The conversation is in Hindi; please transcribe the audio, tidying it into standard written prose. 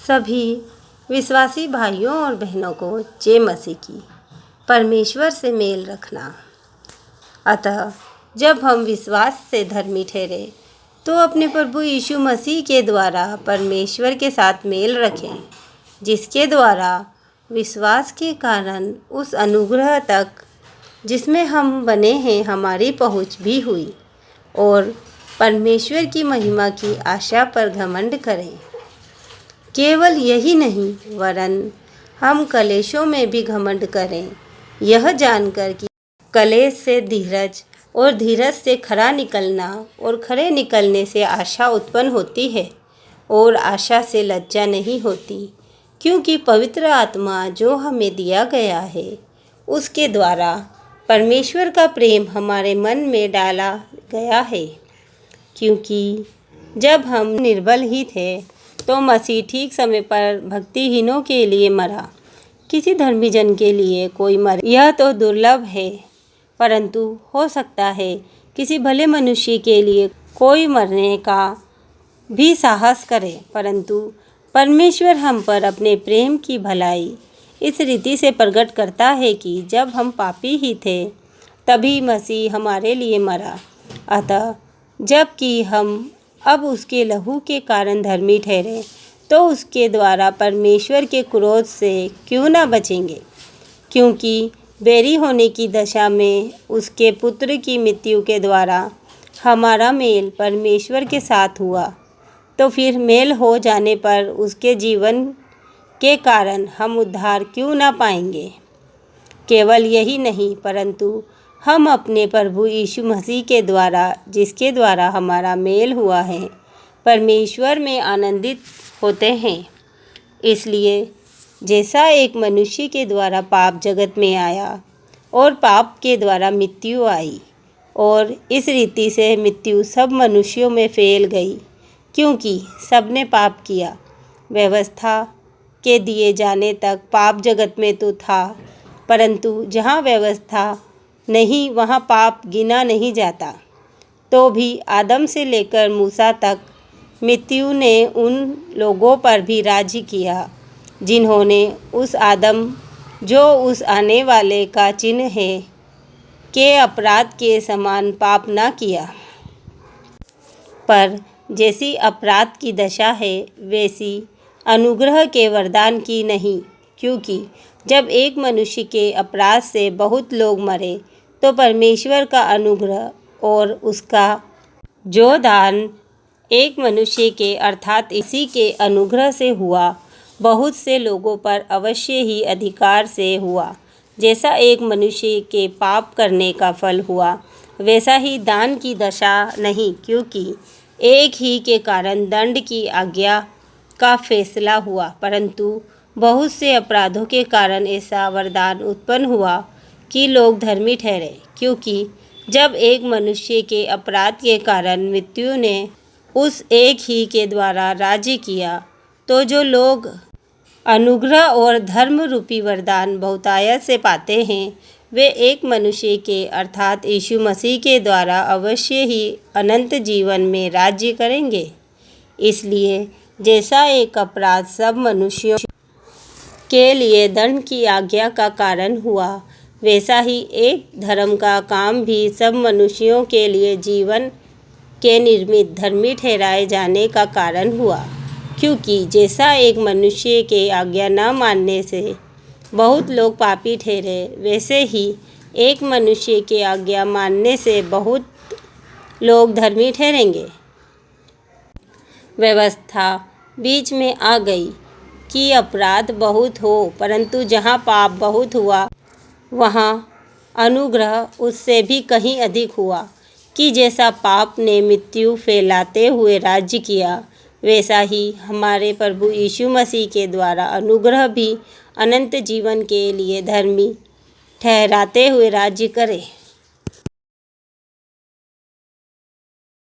सभी विश्वासी भाइयों और बहनों को जय मसीह की। परमेश्वर से मेल रखना। अतः जब हम विश्वास से धर्मी ठहरे तो अपने प्रभु यीशु मसीह के द्वारा परमेश्वर के साथ मेल रखें, जिसके द्वारा विश्वास के कारण उस अनुग्रह तक जिसमें हम बने हैं हमारी पहुँच भी हुई, और परमेश्वर की महिमा की आशा पर घमंड करें। केवल यही नहीं, वरन हम कलेशों में भी घमंड करें, यह जानकर कि कलेश से धीरज और धीरज से खरा निकलना और खरे निकलने से आशा उत्पन्न होती है, और आशा से लज्जा नहीं होती, क्योंकि पवित्र आत्मा जो हमें दिया गया है उसके द्वारा परमेश्वर का प्रेम हमारे मन में डाला गया है। क्योंकि जब हम निर्बल ही थे तो मसीह ठीक समय पर भक्तिहीनों के लिए मरा। किसी धर्मी जन के लिए कोई मरे यह तो दुर्लभ है, परंतु हो सकता है किसी भले मनुष्य के लिए कोई मरने का भी साहस करे। परंतु परमेश्वर हम पर अपने प्रेम की भलाई इस रीति से प्रकट करता है कि जब हम पापी ही थे तभी मसीह हमारे लिए मरा। अतः जबकि हम अब उसके लहू के कारण धर्मी ठहरे तो उसके द्वारा परमेश्वर के क्रोध से क्यों न बचेंगे। क्योंकि बैरी होने की दशा में उसके पुत्र की मृत्यु के द्वारा हमारा मेल परमेश्वर के साथ हुआ, तो फिर मेल हो जाने पर उसके जीवन के कारण हम उद्धार क्यों न पाएंगे। केवल यही नहीं, परंतु हम अपने प्रभु यीशु मसीह के द्वारा, जिसके द्वारा हमारा मेल हुआ है, परमेश्वर में आनंदित होते हैं। इसलिए जैसा एक मनुष्य के द्वारा पाप जगत में आया और पाप के द्वारा मृत्यु आई, और इस रीति से मृत्यु सब मनुष्यों में फैल गई, क्योंकि सबने पाप किया। व्यवस्था के दिए जाने तक पाप जगत में तो था, परंतु जहाँ व्यवस्था नहीं वहाँ पाप गिना नहीं जाता। तो भी आदम से लेकर मूसा तक मृत्यु ने उन लोगों पर भी राज्य किया जिन्होंने उस आदम, जो उस आने वाले का चिन्ह है, के अपराध के समान पाप न किया। पर जैसी अपराध की दशा है वैसी अनुग्रह के वरदान की नहीं, क्योंकि जब एक मनुष्य के अपराध से बहुत लोग मरे तो परमेश्वर का अनुग्रह और उसका जो दान एक मनुष्य के अर्थात इसी के अनुग्रह से हुआ, बहुत से लोगों पर अवश्य ही अधिकार से हुआ। जैसा एक मनुष्य के पाप करने का फल हुआ, वैसा ही दान की दशा नहीं, क्योंकि एक ही के कारण दंड की आज्ञा का फैसला हुआ, परंतु बहुत से अपराधों के कारण ऐसा वरदान उत्पन्न हुआ कि लोग धर्मी ठहरे। क्योंकि जब एक मनुष्य के अपराध के कारण मृत्यु ने उस एक ही के द्वारा राज्य किया, तो जो लोग अनुग्रह और धर्म रूपी वरदान बहुतायत से पाते हैं, वे एक मनुष्य के अर्थात यीशु मसीह के द्वारा अवश्य ही अनंत जीवन में राज्य करेंगे। इसलिए जैसा एक अपराध सब मनुष्यों के लिए दंड की आज्ञा का कारण हुआ, वैसा ही एक धर्म का काम भी सब मनुष्यों के लिए जीवन के निर्मित धर्मी ठहराए जाने का कारण हुआ। क्योंकि जैसा एक मनुष्य के आज्ञा न मानने से बहुत लोग पापी ठहरे, वैसे ही एक मनुष्य के आज्ञा मानने से बहुत लोग धर्मी ठहरेंगे। व्यवस्था बीच में आ गई कि अपराध बहुत हो, परंतु जहाँ पाप बहुत हुआ वहाँ अनुग्रह उससे भी कहीं अधिक हुआ, कि जैसा पाप ने मृत्यु फैलाते हुए राज्य किया, वैसा ही हमारे प्रभु यीशु मसीह के द्वारा अनुग्रह भी अनंत जीवन के लिए धर्मी ठहराते हुए राज्य करे।